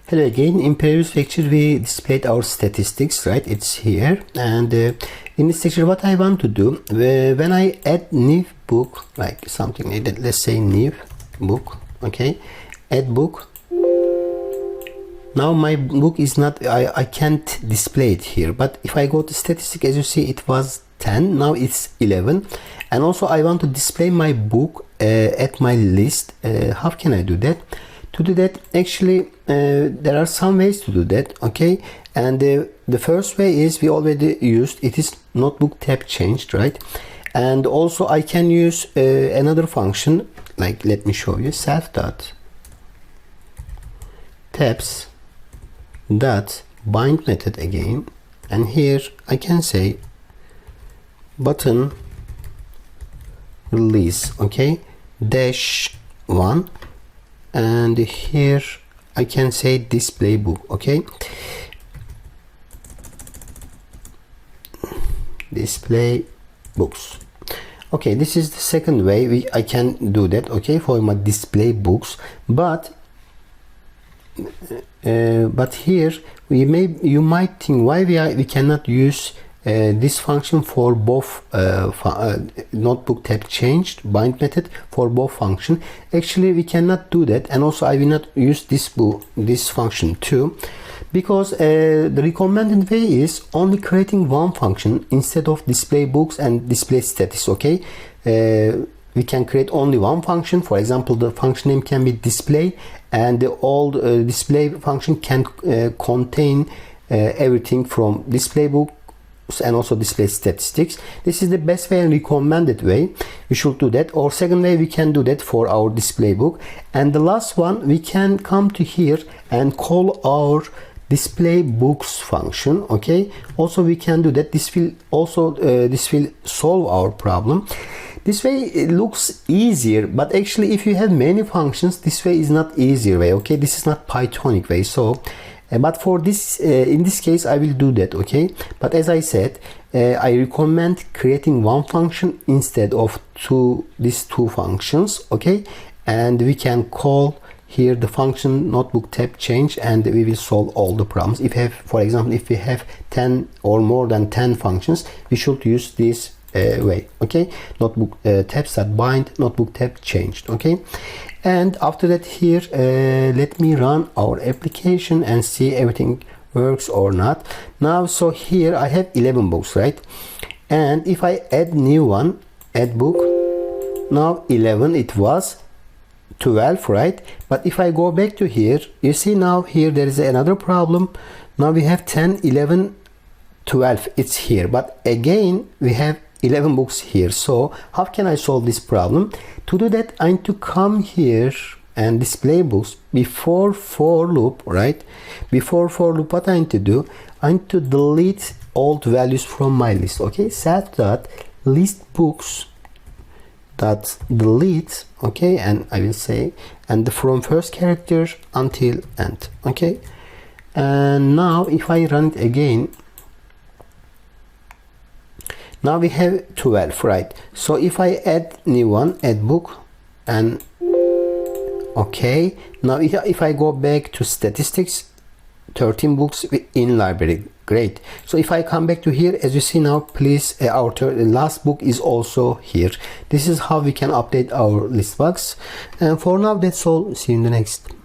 Hello again. In previous lecture we displayed our statistics, right? It's here, and in this lecture what I want to do, when I add new book, like something like that, let's say new book, okay, add book. Now my book is not, I can't display it here, but if I go to statistic, as you see, it was 10, now it's 11. And also I want to display my book at my list. How can I do that? To do that, actually there are some ways to do that, okay? And the first way is we already used, it is notebook tab changed, right? And also I can use another function, like let me show you, self dot tabs dot bind method again, and here I can say button release, okay, -1, and here I can say display book, okay, display books. Okay, this is the second way I can do that, okay, for my display books. But here you might think why we cannot use this function for both notebook tab changed bind method for both function. Actually we cannot do that, and also I will not use this function too, because the recommended way is only creating one function instead of display books and display statistics, okay? We can create only one function. For example, the function name can be display, and the old display function can contain everything from display book and also display statistics. This is the best way and recommended way. We should do that. Or second way, we can do that for our display book. And the last one, we can come to here and call our display books function, okay? Also we can do that. This will also this will solve our problem. This way it looks easier, but actually if you have many functions, this way is not easier way, okay? This is not Pythonic way. So but for this in this case I will do that, okay? But as I said, I recommend creating one function instead of these two functions, okay? And we can call here the function notebook tab change, and we will solve all the problems. If we have, for example, if we have 10 or more than 10 functions, we should use this way, okay? Notebook tabs that bind notebook tab changed, okay? And after that here let me run our application and see everything works or not. Now so here I have 11 books, right? And if I add new one, add book, now 11, it was 12, right? But if I go back to here, you see now here there is another problem. Now we have 10, 11, 12, it's here, but again we have 11 books here. So how can I solve this problem? To do that, I need to come here and display books before for loop, right? Before for loop, what I need to do, I need to delete old values from my list, okay? Set dot list books dot delete, okay? And I will say, and from first character until end, okay? And now if I run it again, now we have 12, right? So if I add new one, add book, and okay, now if I go back to statistics, 13 books in library, great. So if I come back to here, as you see now, please, our last book is also here. This is how we can update our list box. And for now, that's all. See you in the next.